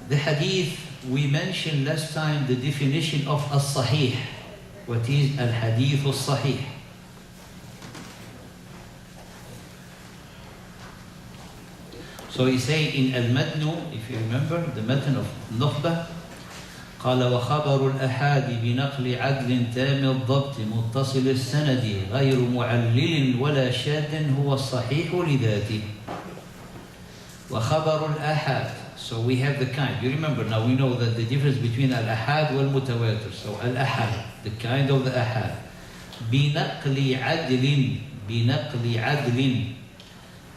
The hadith, we mentioned last time the definition of as-sahih. What is al-hadith as-sahih? So he say in al-matnu, if you remember, the matn of Nukhbah, قال وخبر الأحاد بنقل عدل تام الضبط متصل السند غير معلل ولا شاذ هو الصحيح لذاته. وخبر الأحاد. So we have the kind. You remember now we know that the difference between al-ahad wal-mutawatir. So al-ahad, the kind of the ahad. بنقل عدل,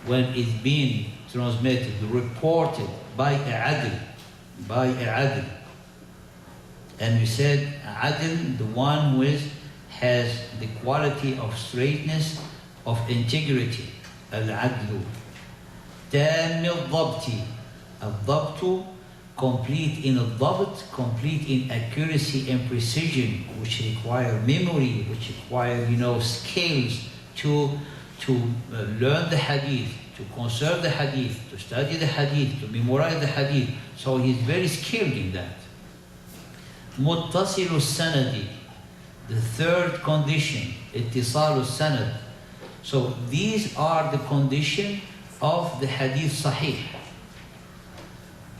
when it's being transmitted, reported by a adl. And we said adl, the one who has the quality of straightness, of integrity. Al-adlu. Tam al-dhabti. Al-dhabtu, complete in al-dhabt, complete in accuracy and precision, which require memory, which require, skills to learn the hadith, to conserve the hadith, to study the hadith, to memorize the hadith. So he's very skilled in that. Muttasilu sanadi, the third condition, ittisalu sanad. So these are the condition of the hadith sahih.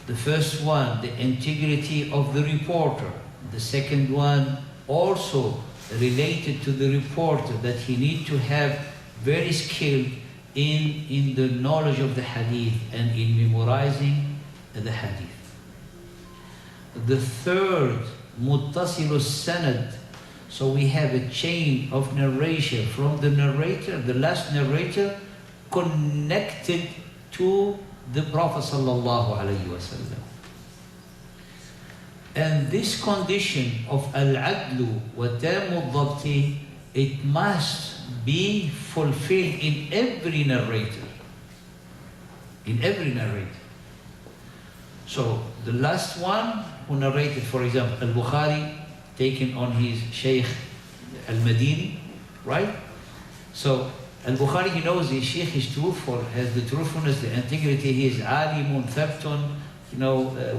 The first one, the integrity of the reporter. The second one, also related to the reporter, that he need to have very skilled in the knowledge of the hadith and in memorizing the hadith. The third, muttasilu sanad. So we have a chain of narration from the narrator, the last narrator, connected to the Prophet sallallahu alaihi wasallam. And this condition of al-adlu wa tamu dhabti, it must be fulfilled in every narrator. In every narrator. So the last one who narrated, for example, al-Bukhari, taken on his Shaykh al-Madini, right? So al-Bukhari, he knows his Shaykh is truthful, has the truthfulness, the integrity, he is alimun, thabtun,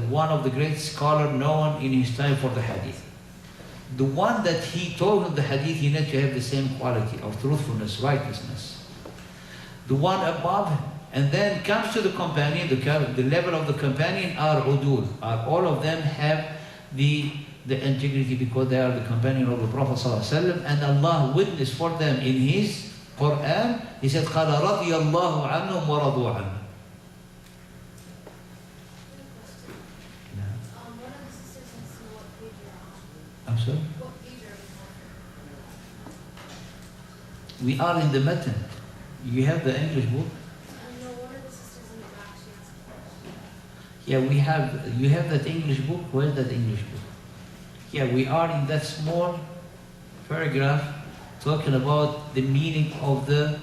one of the great scholars known in his time for the hadith. The one that he told him the hadith, he needs to have the same quality of truthfulness, righteousness. The one above him, and then comes to the companion, the level of the companion are udul, all of them have the integrity because they are the companion of the Prophet ﷺ, and Allah witnessed for them in His Quran. He said, قَالَ رَضِيَ اللَّهُ عَنْهُمْ وَرَضُوا عَنْهُ. I'm sorry? We are in the matan. You have the English book? Yeah, you have that English book? Where's that English book? Yeah, we are in that small paragraph talking about the meaning of the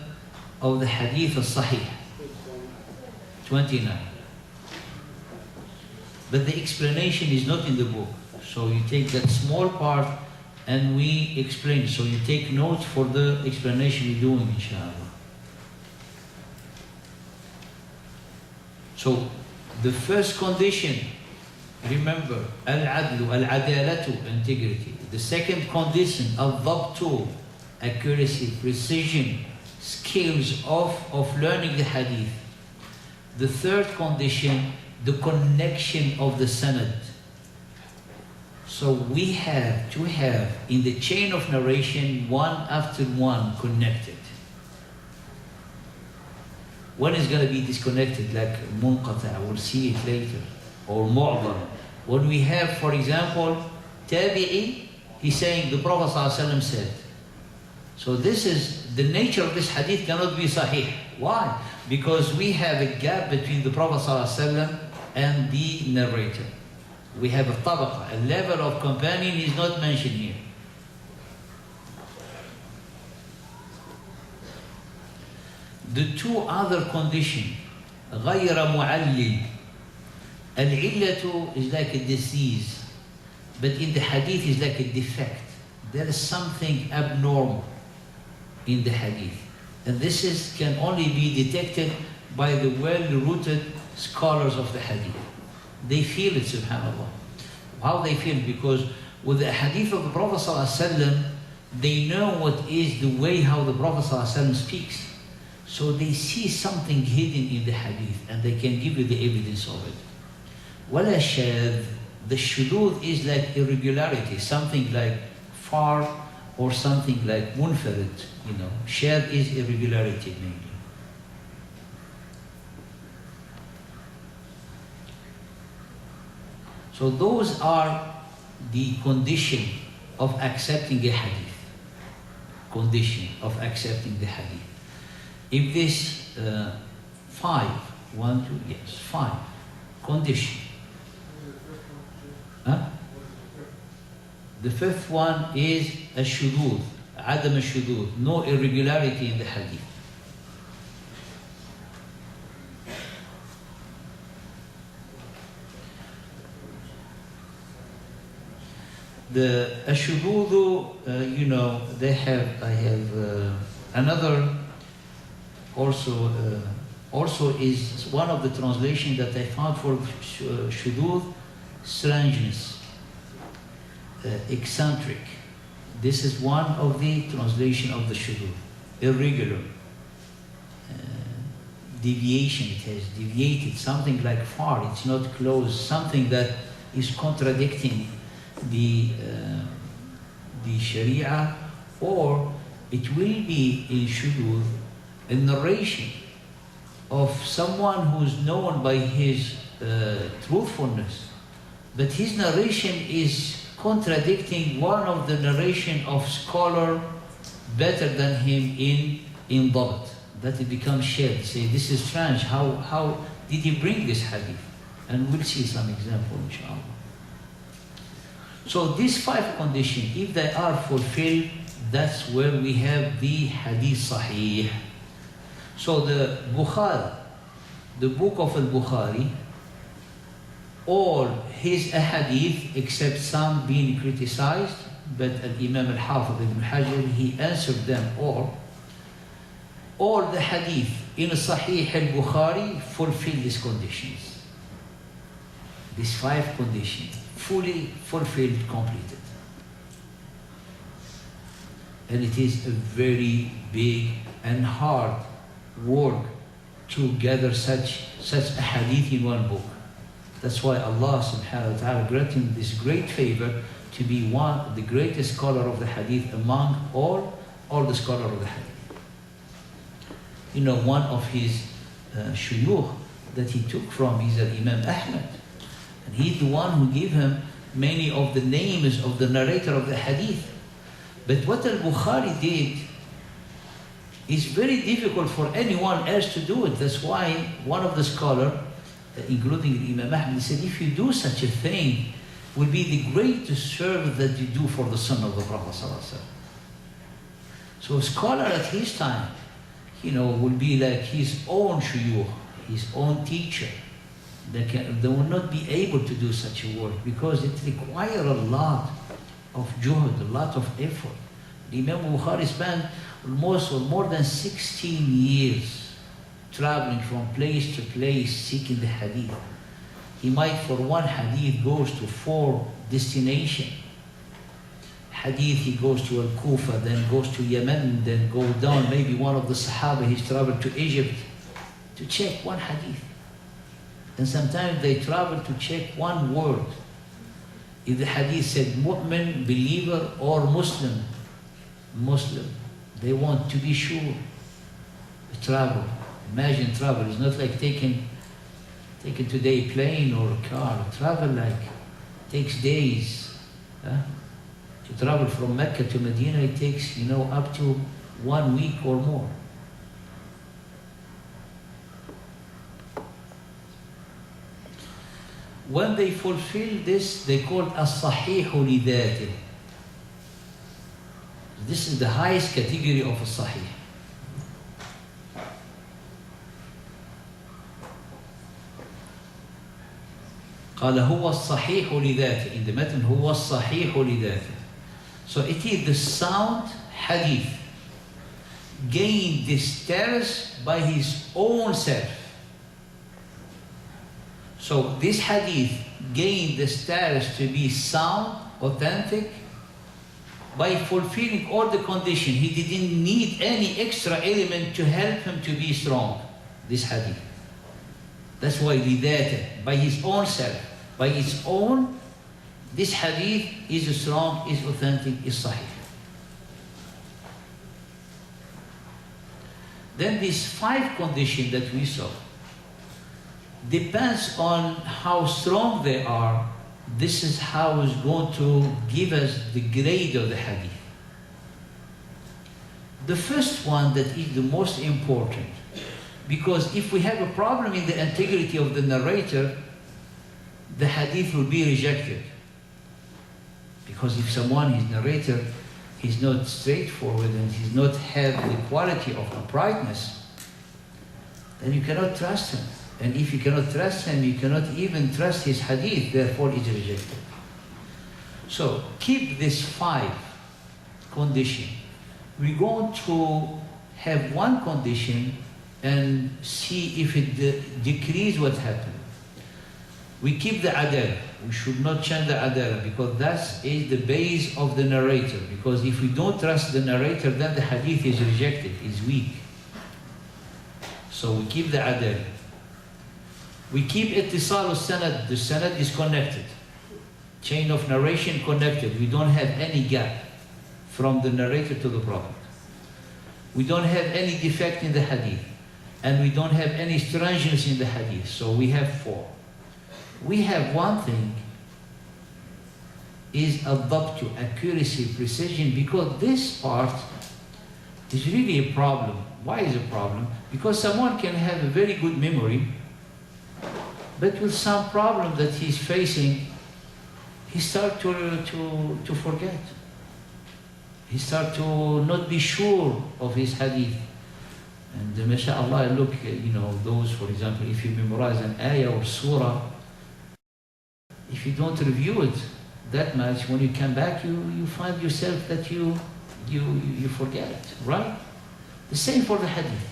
hadith al-sahih. 29. But the explanation is not in the book. So you take that small part and we explain. So you take notes for the explanation we're doing, inshallah. So the first condition, remember, al-adlu, al-adalatu, integrity. The second condition, al-dhabtu, accuracy, precision, skills of learning the hadith. The third condition, the connection of the sanad. So we have to have in the chain of narration one after one connected. One is going to be disconnected, like munqata, we'll see it later, or mu'dhar. When we have, for example, tabi'i, he's saying the Prophet ﷺ said. So this is, the nature of this hadith cannot be sahih. Why? Because we have a gap between the Prophet ﷺ and the narrator. We have a tabaqa, a level of companion is not mentioned here. The two other conditions, غير معلل. Al-illatu is like a disease, but in the hadith is like a defect. There is something abnormal in the hadith. And this can only be detected by the well-rooted scholars of the hadith. They feel it, subhanAllah. How they feel? Because with the hadith of the Prophet ﷺ, they know what is the way how the Prophet ﷺ speaks. So they see something hidden in the hadith and they can give you the evidence of it. Wala shadh, the shudud is like irregularity, something like far or something like munfarid, you know. Shadh is irregularity mainly. So those are the condition of accepting a hadith. Condition of accepting the hadith. If this five condition. Huh? The fifth one is الشذوذ, عدم الشذوذ, no irregularity in the hadith. The الشذوذ, you know, I have another also is one of the translations that I found for shudud, strangeness, eccentric. This is one of the translation of the shudud, irregular, deviation. It has deviated, something like far. It's not close. Something that is contradicting the Sharia, or it will be in shudud a narration of someone who's known by his truthfulness, but his narration is contradicting one of the narration of scholar better than him in dhabt, that it becomes shared. Say, this is strange, how did he bring this hadith? And we'll see some example, inshallah. So these five conditions, if they are fulfilled, that's where we have the hadith sahih. So the Bukhari, the book of al-Bukhari, all his ahadith, except some being criticized, but Imam al-Hafiz ibn Hajar, he answered them all the hadith in Sahih al-Bukhari fulfill these conditions. These five conditions, fully fulfilled, completed. And it is a very big and hard work to gather such a hadith in one book. That's why Allah subhanahu wa ta'ala granted him this great favor to be the greatest scholar of the hadith among all the scholars of the hadith. You know, one of his shuyukh that he took from is Imam Ahmad. And he's the one who gave him many of the names of the narrator of the hadith. But what al-Bukhari did is very difficult for anyone else to do it. That's why one of the scholars, including Imam Ahmad, said, if you do such a thing, will be the greatest service that you do for the Sunnah of the Prophet ﷺ. So a scholar at his time, you know, will be like his own shuyukh, his own teacher. They will not be able to do such a work because it requires a lot of juhd, a lot of effort. The Imam Bukhari spent almost or more than 16 years traveling from place to place seeking the hadith. He might for one hadith goes to 4 destinations. Hadith he goes to Al-Kufa, then goes to Yemen, then go down. Maybe one of the Sahaba he's traveled to Egypt to check one hadith. And sometimes they travel to check one word. If the hadith said mu'min, believer, or Muslim, they want to be sure. Travel. Imagine travel. It's not like taking today plane or car. Travel like takes days. To travel from Mecca to Medina, it takes, you know, up to 1 week or more. When they fulfill this, they call it as-sahihu li-dhatih. This is the highest category of as-sahih. قال هو الصحيح لذاته. In the matan, هو الصحيح لذاته. So it is the sound hadith gained this status by his own self. So this hadith gained the status to be sound, authentic, by fulfilling all the conditions. He didn't need any extra element to help him to be strong, this hadith. That's why lidata, by his own self, by its own, this hadith is strong, is authentic, is sahih. Then these 5 conditions that we saw, depends on how strong they are. This is how it's going to give us the grade of the hadith. The first one that is the most important, because if we have a problem in the integrity of the narrator, the hadith will be rejected. Because if someone is narrator, he's not straightforward and he's not have the quality of uprightness, then you cannot trust him. And if you cannot trust him, you cannot even trust his hadith, therefore it's rejected. So keep this 5 conditions. We're going to have one condition and see if it decrease what happened. We keep the adala. We should not change the adala because that is the base of the narrator. Because if we don't trust the narrator, then the hadith is rejected, is weak. So we keep the adala. We keep ittisal al-sanad. The sanad is connected. Chain of narration connected. We don't have any gap from the narrator to the Prophet. We don't have any defect in the hadith. And we don't have any strangeness in the hadith. So we have 4. We have one thing, is al-dabt, accuracy, precision, because this part is really a problem. Why is it a problem? Because someone can have a very good memory, but with some problem that he's facing, he starts to forget. He starts to not be sure of his hadith. And mashallah, look, those, for example, if you memorize an ayah or surah, if you don't review it that much, when you come back, you find yourself that you forget it, right? The same for the hadith.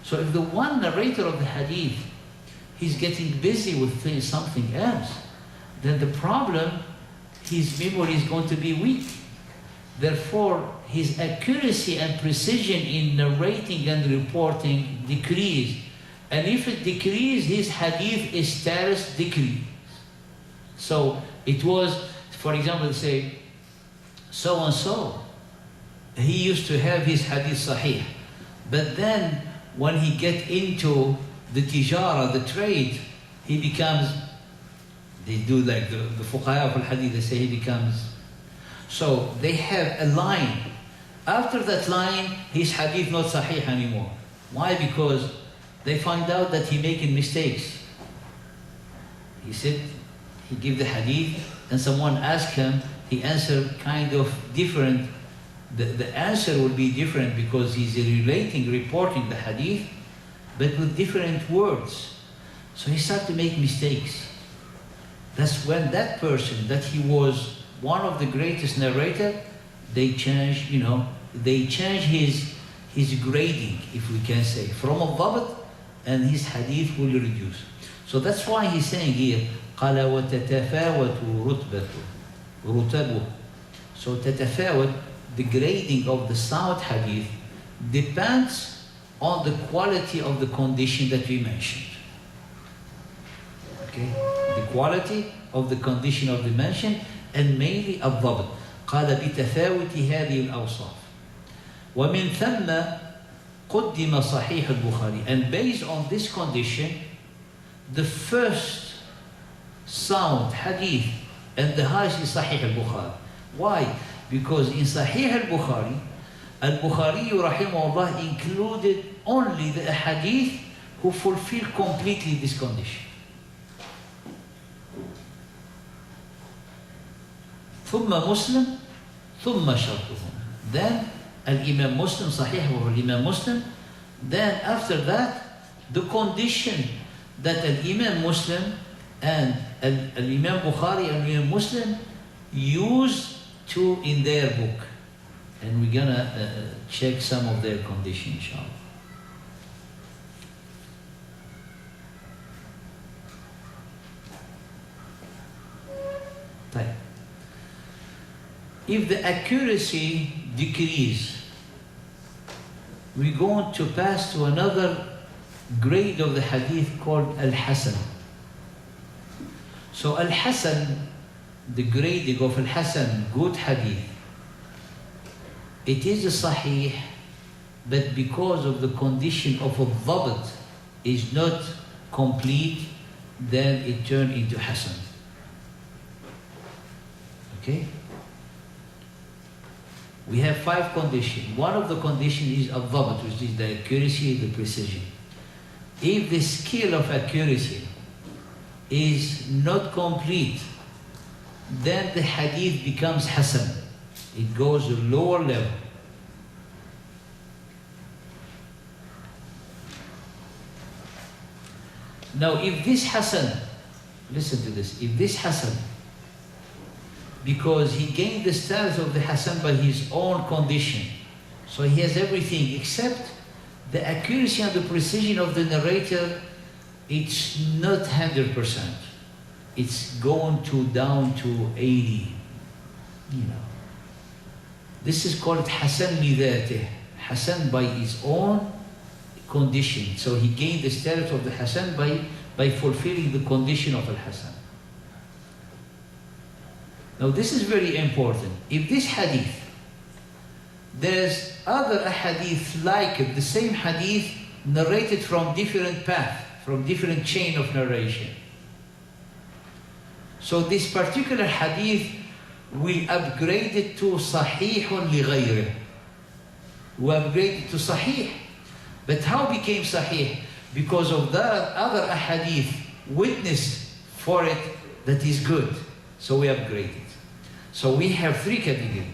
So if the one narrator of the hadith, he's getting busy with something else, then the problem, his memory is going to be weak. Therefore, his accuracy and precision in narrating and reporting decrease. And if it decreases, his hadith status decrease. So it was, for example, say, so-and-so, he used to have his hadith sahih. But then when he get into the tijara, the trade, he becomes, they do like the fuqaha of al-hadith, they say he becomes, so they have a line. After that line, his hadith not sahih anymore. Why? Because they find out that he making mistakes. He said, he give the hadith, and someone asked him, he answered kind of different. The answer will be different because he's reporting the hadith, but with different words. So he started to make mistakes. That's when that person, that he was one of the greatest narrator, they change, they change his grading, if we can say, from a dhabt, and his hadith will reduce. So that's why he's saying here, قال وتتفاوت رتبه. So تتفاوت, the grading of the sound hadith depends on the quality of the condition that we mentioned. Okay, the quality of the condition of the mention, and mainly الضبط. قال بتفاوت هذه الأوصاف. ومن ثم قدم صحيح البخاري. And based on this condition, the first sound hadith and the highest is Sahih al-Bukhari. Why? Because in Sahih al-Bukhari, al-Bukhari rahimahullah included only the hadith who fulfill completely this condition. ثم مسلم ثم شرطهم. Then al-Imam Muslim, Sahih or al-Imam Muslim. Then after that, the condition that al-Imam Muslim and al-Imam Bukhari and al-Imam Muslim use to in their book. And we're gonna check some of their conditions, inshallah. If the accuracy decreases, we're going to pass to another grade of the hadith called Al-Hasan. So Al-Hasan, the grading of Al-Hasan, good hadith, it is a sahih, but because of the condition of a dhabt is not complete, then it turned into Hasan. Okay? We have 5 conditions. One of the conditions is al-dhabt, which is the accuracy, the precision. If the scale of accuracy is not complete, then the hadith becomes Hasan. It goes to a lower level. Now, if this Hasan, listen to this, if this Hasan, because he gained the status of the Hasan by his own condition, so he has everything except the accuracy and the precision of the narrator, it's not 100%. It's going down to 80, This is called Hasan lidhatih, Hasan by his own condition. So he gained the status of the Hasan by fulfilling the condition of Al-Hasan. Now this is very important. If this hadith, there's other hadith like it, the same hadith narrated from different path, from different chain of narration. So this particular hadith will upgrade it to sahihun li ghayrih. We upgrade it to sahih. But how became sahih? Because of the other ahadith witness for it that is good. So we upgrade it. So we have 3 categories.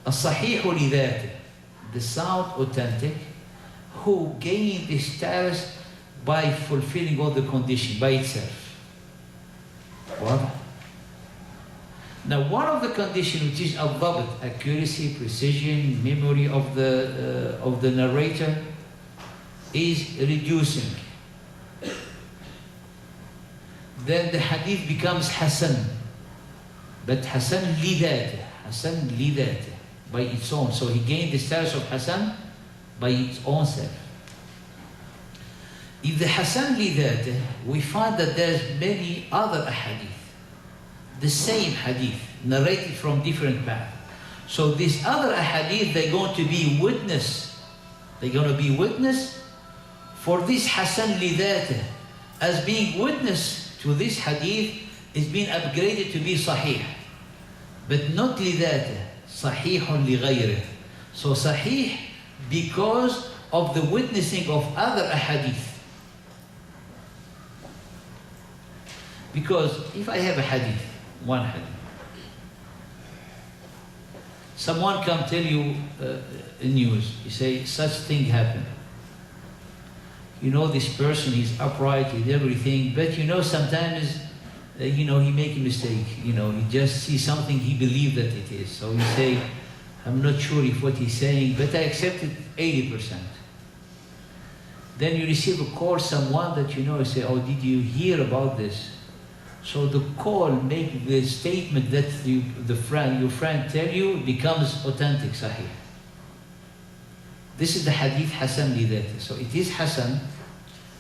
الصحيح لذاته, the sound authentic, who gained the status by fulfilling all the conditions by itself. What? Now one of the conditions, which is al-dhabt, accuracy, precision, memory of the narrator, is reducing. Then the hadith becomes Hasan, but Hasan lidhatih, by its own. So he gained the status of Hasan by its own self. If the Hasan lidhatih, we find that there's many other hadith, the same hadith, narrated from different paths. So these other hadith, they're going to be witness. They're going to be witness for this Hasan lidhatih. As being witness to this hadith is being upgraded to be sahih. But not lidhatih, sahihun li ghayrih. So sahih because of the witnessing of other hadith. Because if I have a hadith, one hadith, someone come tell you news, you say such thing happened. This person is upright, he's everything, but sometimes he make a mistake. He just see something he believe that it is. So you say, I'm not sure if what he's saying, but I accept it 80%. Then you receive a call, someone that you say, oh, did you hear about this? So the call make the statement that your friend tell you becomes authentic, sahih. This is the hadith Hasan lidhatih. So it is Hasan,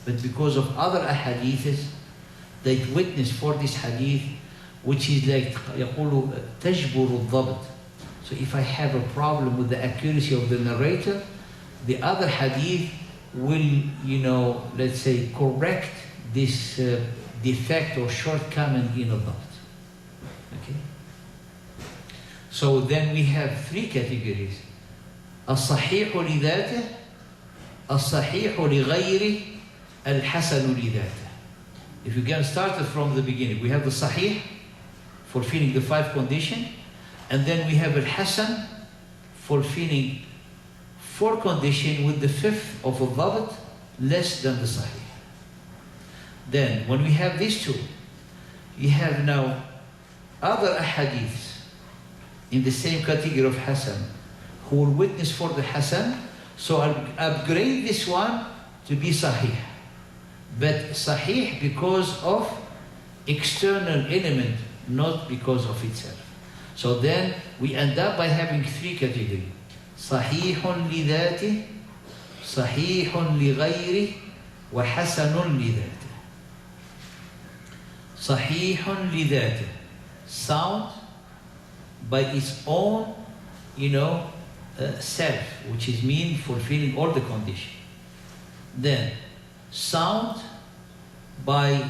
but because of other ahadiths that witness for this hadith, which is like يقولوا تجبر الضبط. So if I have a problem with the accuracy of the narrator, the other hadith will, let's say, correct this defect or shortcoming in a dhabt. Okay? So then we have 3 categories. الصحيح لذاته, الصحيح لغيره, الحسن لذاته. If you can start it from the beginning, we have the sahih, fulfilling the 5 conditions, and then we have al-hasan, fulfilling 4 conditions with the 5th of al-dhabt, less than the sahih. Then, when we have these 2, you have now other ahadiths in the same category of Hasan, who will witness for the Hasan, so I'll upgrade this one to be Sahih. But Sahih because of external element, not because of itself. So then we end up by having three categories. صحيح لذاته, صحيح لغيره, وحسن لذاته. صحيح لذاته, sound by its own, self, which is mean fulfilling all the conditions. Then sound by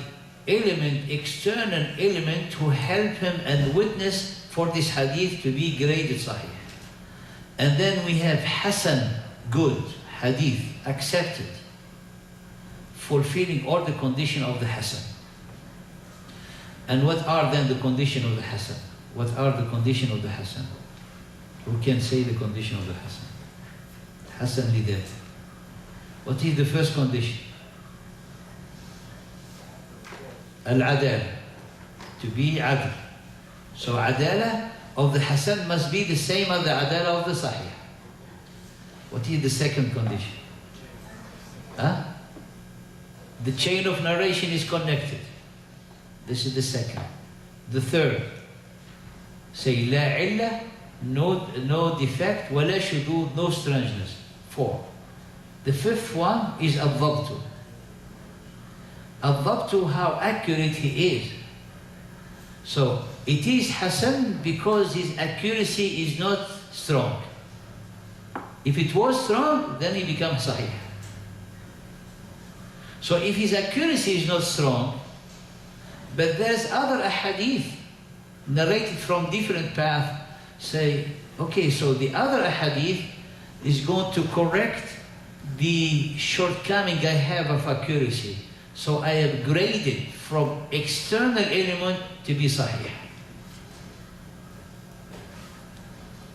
external element to help him and witness for this hadith to be graded sahih. And then we have hasan, good, hadith, accepted, fulfilling all the conditions of the hasan. And what are then the conditions of the hasan? What are the conditions of the hasan? Who can say the condition of the hasan? Hasan lidat. What is the first condition? Al-adala, to be adl. So adala of the hasan must be the same as the adala of the sahih. What is the second condition? The chain of narration is connected. This is the second. The third, say la illa, no defect, wala shudud, no strangeness. 4. The fifth one is al-dhabtu. Al-dhabtu, how accurate he is. So it is hasan because his accuracy is not strong. If it was strong, then he becomes sahih. So if his accuracy is not strong, but there's other ahadith narrated from different paths, say, okay, so the other ahadith is going to correct the shortcoming I have of accuracy. So I have graded from external element to be sahih.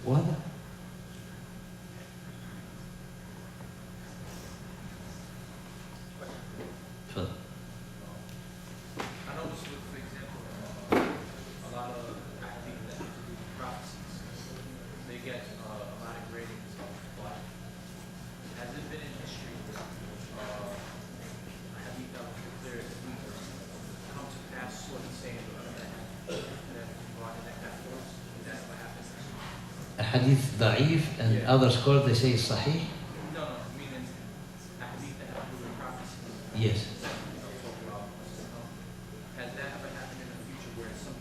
What? I noticed, for example, a lot of hadith that have to do with prophecies, they get a lot of gradings but has it been in history a hadith that was declared weak come to pass sort of saying that brought in that force? Is that what happens? A hadith da'if and other scholars they say it's sahih? No, meaning a hadith that have to do with prophecies. Yes. Has that ever happened in the future where some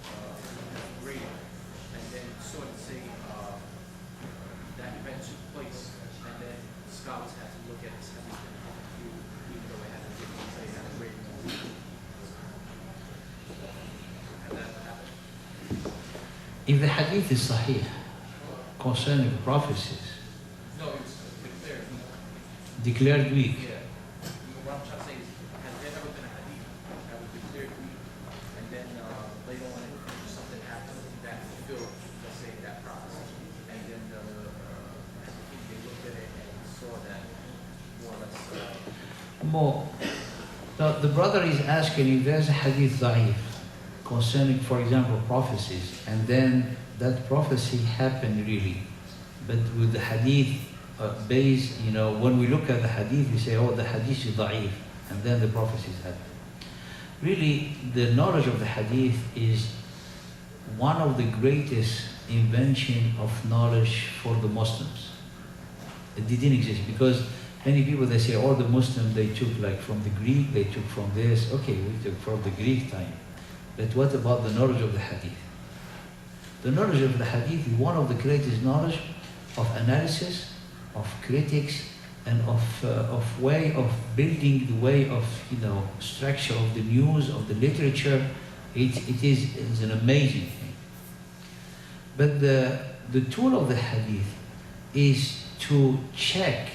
grading and then sort of say that event took place and then scholars had to look at this hadith and have a view, even though it had a different say had a grading? Has that ever happened? If the hadith is sahih concerning prophecies, No, it was declared weak, Yeah. What I'm trying to say is, has there ever been a hadith that was declared weak and then later on something happened that fulfilled, let's say, that prophecy, and then they looked at it and saw that more or less. more. Now, the brother is asking if there's a hadith da'if concerning, for example, prophecies, and then that prophecy happened really, but with the hadith based, when we look at the hadith, we say, oh, the hadith is da'if, and then the prophecies happen. Really, the knowledge of the hadith is one of the greatest invention of knowledge for the Muslims. It didn't exist because many people, they say, all the Muslims, they took like from the Greek, they took from this. Okay, we took from the Greek time. But what about the knowledge of the hadith? The knowledge of the hadith is one of the greatest knowledge of analysis, of critics, and of way of building the way of, structure of the news, of the literature. It is an amazing thing. But the tool of the hadith is to check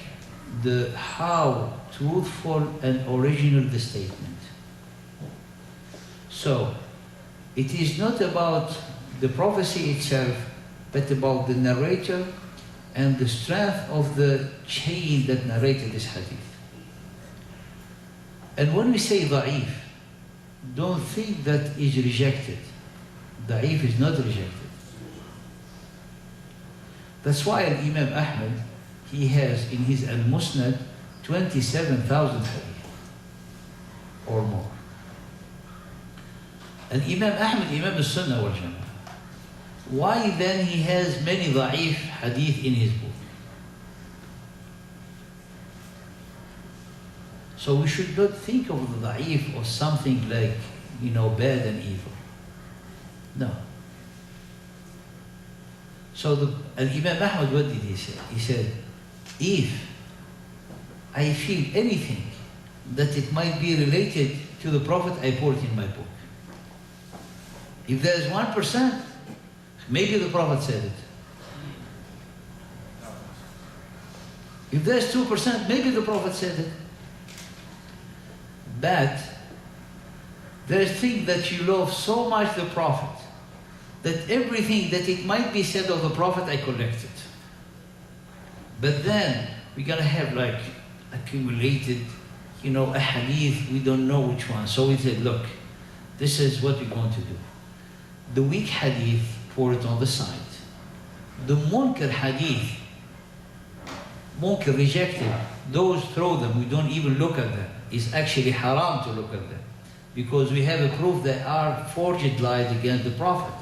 how truthful and original the statement. So, it is not about the prophecy itself, but about the narrator and the strength of the chain that narrated this hadith. And when we say da'if, don't think that is rejected. Da'if is not rejected. That's why Imam Ahmad, he has in his Al-Musnad 27,000 hadith or more. And Imam Ahmad, Imam al-Sunnah wal Jama'ah, why then he has many da'if hadith in his book? So we should not think of the da'if or something like, bad and evil. No. So Imam Ahmad, what did he say? He said, if I feel anything that it might be related to the Prophet, I pour it in my book. If there's 1%, maybe the Prophet said it. If there's 2%, maybe the Prophet said it. But there's things that you love so much the Prophet that everything that it might be said of the Prophet, I collect it. But then we're gonna have like accumulated, a hadith, we don't know which one. So we said, look, this is what we're going to do. The weak hadith, pour it on the side. The munkar hadith, munkar rejected, those throw them, we don't even look at them. It's actually haram to look at them, because we have a proof they are forged lies against the Prophet.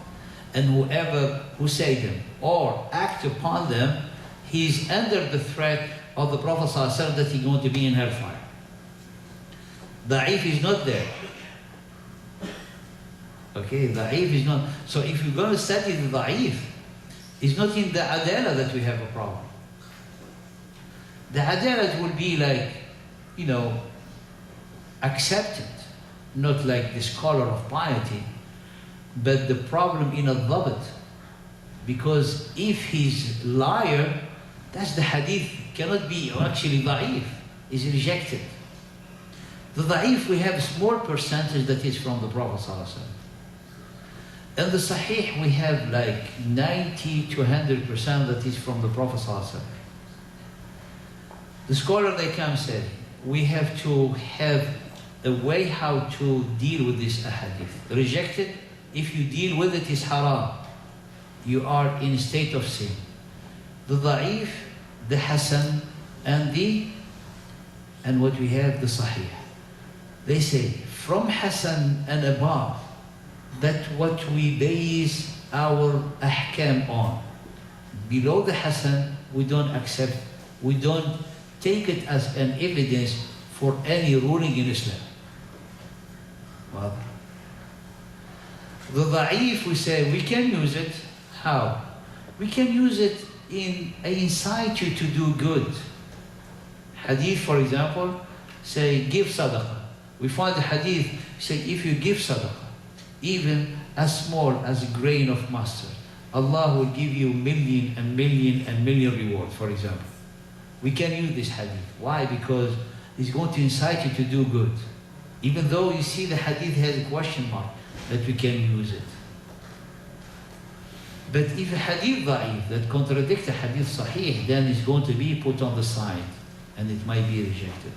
And whoever who say them or act upon them, he's under the threat of the Prophet ﷺ that he's going to be in hellfire. Da'if is not there. Okay, da'if is not. So if you're going to study the da'if, it's not in the adalah that we have a problem. The adalah will be like, accepted, not like the scholar of piety. But the problem in a dhabt, because if he's liar, that's the hadith cannot be actually da'if, is rejected. The da'if, we have a small percentage that is from the Prophet ﷺ. And the sahih, we have like 90 to 100% that is from the Prophet ﷺ. The scholar, they come say, we have to have a way how to deal with this hadith. Rejected, if you deal with it, is haram. You are in a state of sin. The da'if, the hasan, and what we have, the sahih. They say, from hasan and above, that what we base our ahkam on. Below the hasan, we don't accept, we don't take it as an evidence for any ruling in Islam. Well, the da'if, we say, we can use it. How? We can use it in incite you to do good. Hadith, for example, say, give sadaqah. We find the hadith, say, if you give sadaqah, even as small as a grain of mustard, Allah will give you million and million and million reward, for example. We can use this hadith. Why? Because it's going to incite you to do good. Even though you see the hadith has a question mark, that we can use it. But if a hadith da'if that contradicts a hadith sahih, then it's going to be put on the side and it might be rejected.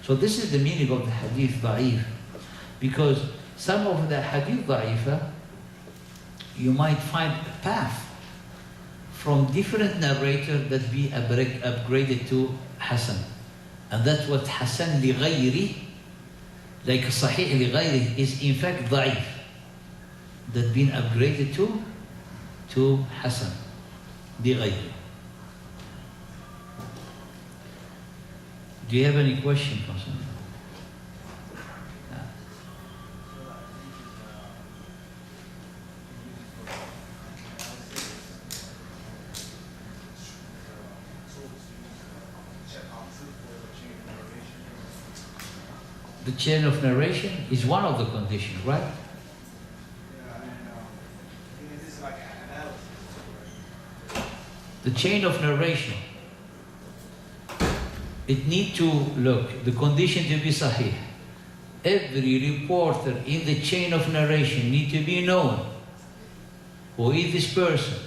So this is the meaning of the hadith da'if. Because some of the hadith da'ifah, you might find a path from different narrators that be upgraded to Hasan. And that's what Hasan li ghayri, like Sahih li ghayri, is in fact da'if. That been upgraded to Hasan li ghayri. Do you have any question concerning? The chain of narration is one of the conditions, right? The chain of narration, it needs to look, the condition to be sahih. Every reporter in the chain of narration need to be known. Who is this person?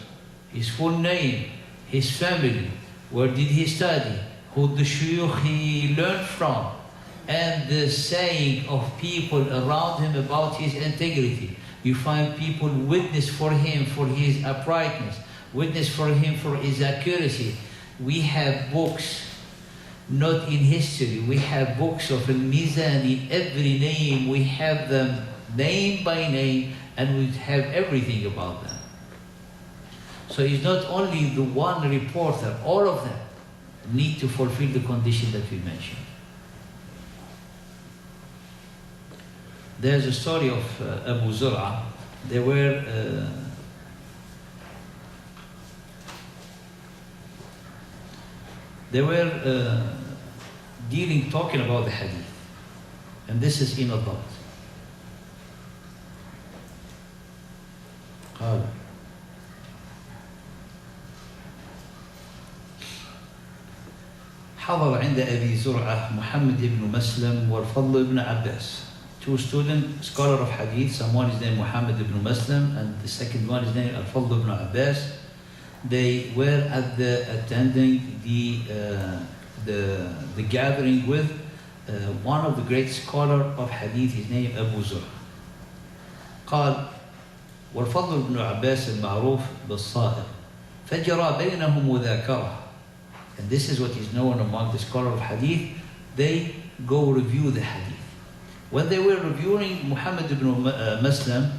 His full name, his family, where did he study, who the shuyukh he learned from, and the saying of people around him about his integrity. You find people witness for him for his uprightness, witness for him for his accuracy. We have books, not in history, we have books of al-Mizan in every name, we have them name by name, and we have everything about them. So it's not only the one reporter, all of them need to fulfill the condition that we mentioned. There's a story of Abu Zur'a. They were talking about the hadith. And this is in الضبط. قال حضر عند أبي زرعة محمد بن مسلم والفضل بن عباس. Two student scholar of hadith, someone is named Muhammad ibn Muslim and the second one is named Al-Fadl ibn Abbas. They were attending the gathering with one of the great scholar of hadith, his name Abu Zur'a. قال والفضل بن عباس المعروف بالصائغ فجرى بينهم مذاكرة. And this is what is known among the scholar of hadith. They go review the hadith. When they were reviewing Muhammad ibn Muslim,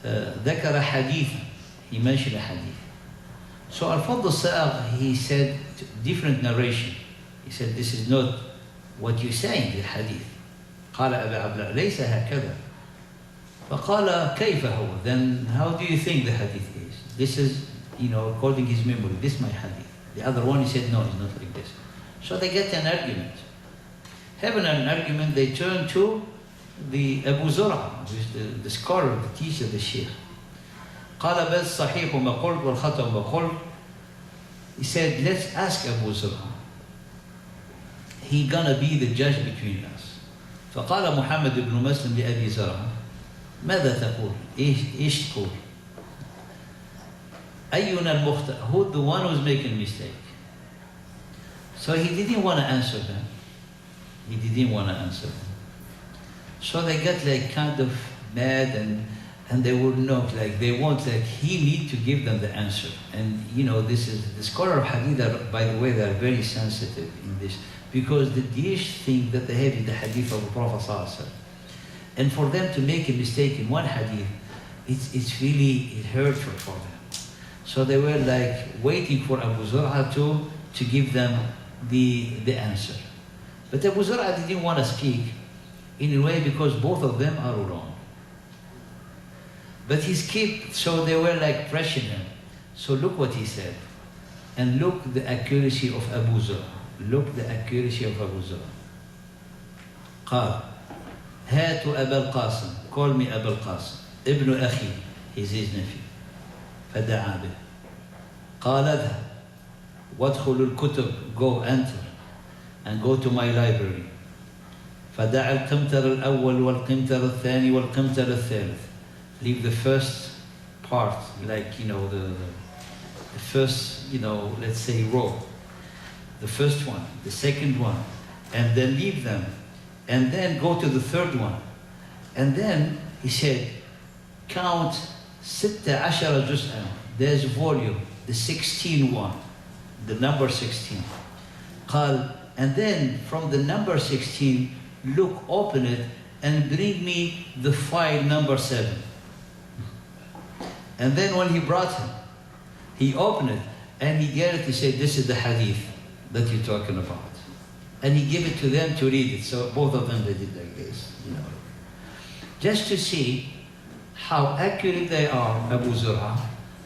ذكر حديثا, he mentioned a hadith. So Al-Fadl al-Sa'agh, he said different narration. He said, this is not what you say in the hadith. قال أبا عبد الله ليس هكذا. فقال كيف هو? Then how do you think the hadith is? This is, according his memory, this is my hadith. The other one, he said, no, it's not like this. So they get an argument. Having an argument, they turn to the Abu Zur'a, who is the scholar, the teacher, the sheikh. قال بل صحيح ما قلت والخطأ ما قلت. He said, let's ask Abu Zur'a. He gonna be the judge between us. فقال محمد بن مسلم لأبي زرعة ماذا تقول؟ إيش تقول؟ أينا المخطئ? Who the one who's making a mistake? So he didn't want to answer them. He didn't want to answer them. So they got like kind of mad and they would not they want he need to give them the answer. And this is the scholar of hadith are, by the way, they are very sensitive in this because the dish thing that they have in the hadith of the Prophet ﷺ. And for them to make a mistake in one hadith, it's really hurtful for them. So they were waiting for Abu Zur'a to give them the answer. But Abu Zur'a didn't want to speak in a way because both of them are wrong. But so they were pressuring him. So look what he said. And look the accuracy of Abu Zur'a. Look the accuracy of Abu Zur'a. قال هاتوا أبا القاسم, call me أبا القاسم, ابن أخي, he's his nephew. فدعا به. قال اذهب وادخل الكتب, go enter and go to my library. فدع القمطر الأول والقمطر الثاني والقمطر الثالث. Leave the first part, the first, let's say row. The first one, the second one, and then leave them. And then go to the third one. And then he said, count 16 جزءا. There's volume, the 16 one, the number 16. قال, and then from the number 16, look, open it, and bring me the file number 7. And then when he brought him, he opened it, and he gave it, he said, this is the hadith that you're talking about. And he gave it to them to read it. So both of them, they did like this, Just to see how accurate they are, Abu Zur'a,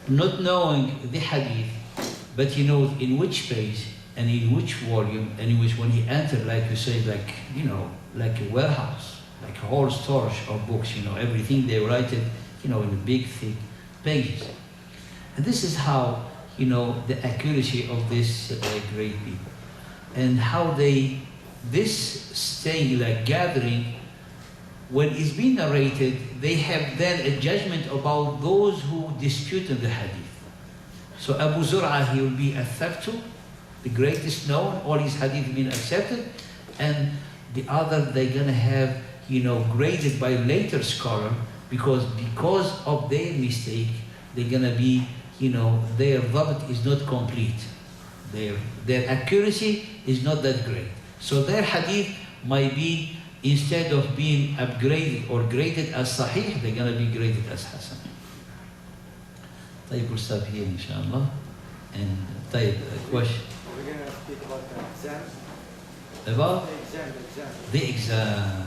not knowing the hadith, but he knows in which page and in which volume and in which when he entered, like you say, like a warehouse, like a whole storage of books, everything they write it, in big, thick pages. And this is how, the accuracy of this great people. And how this gathering, when it's being narrated, they have then a judgment about those who disputed the hadith. So Abu Zur'a, he will be al-Thabtu, the greatest known, all his hadith being accepted, and the other they're going to have, graded by later scholar, because of their mistake, they're going to be, their dhabt is not complete. Their accuracy is not that great. So their hadith might be, instead of being upgraded or graded as sahih, they're going to be graded as hasan. طيب, we'll stop here, inshallah. And طيب, question. We're going to speak about the exam. About The exam.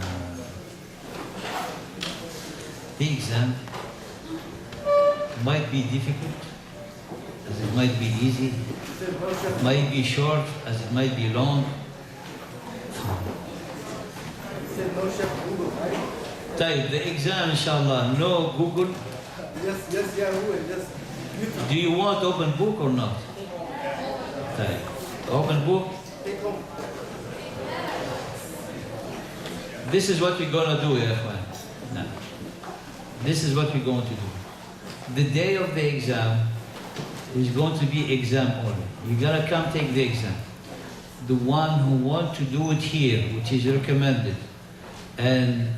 the exam might be difficult, as it might be easy. It might be short, as it might be long. طيب, the exam, inshallah, no Google. Yes, yeah, who will? Yes. Do you want open book or not? طيب, open book. Take home. This is what we're going to do, ya ikhwan. Now, this is what we're going to do. The day of the exam is going to be exam only. You're going to come take the exam. The one who want to do it here, which is recommended, and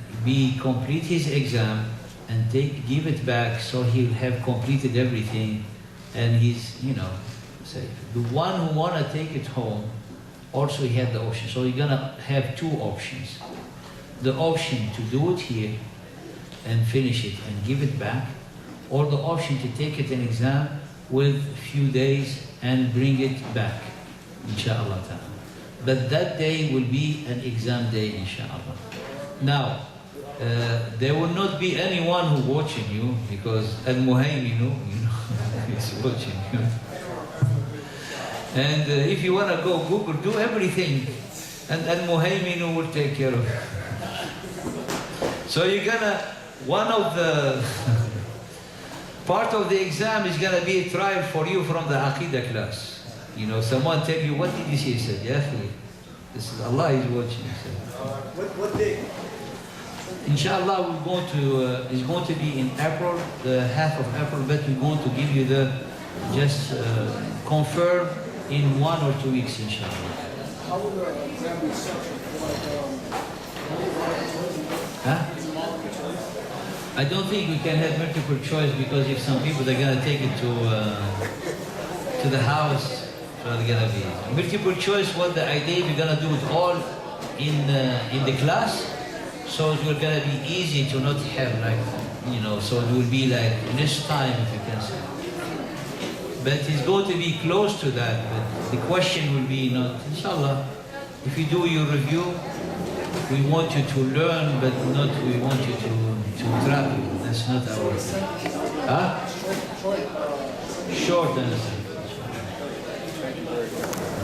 complete his exam and give it back, so he'll have completed everything, and he's safe. The one who want to take it home, also he had the option. So you're gonna have two options: the option to do it here and finish it and give it back, or the option to take it an exam with a few days and bring it back, inshallah ta'ala. But that day will be an exam day, inshallah. Now, there will not be anyone who watching you, because al-muhayminu, is watching you. And if you want to go Google, do everything, and al-muhayminu will take care of it. So one of the part of the exam is gonna be a trial for you from the Aqidah class. Someone tell you, what did you say? He said, yeah, this is Allah is watching. What day? Inshallah, it's going to be in April, the half of April, but we're going to give you just confirm in 1 or 2 weeks, inshallah. How will the exam be structured? Huh? I don't think we can have multiple choice, because if some people are going to take it to the house, so they're going to be multiple choice. What the idea, we're going to do it all in the class, so it's going to be easy to not have so it will be like less time, if you can say. But it's going to be close to that. But the question will be not, inshallah, if you do your review, we want you to learn, but not we want you to trap you. That's not our thing. Huh? Short answer.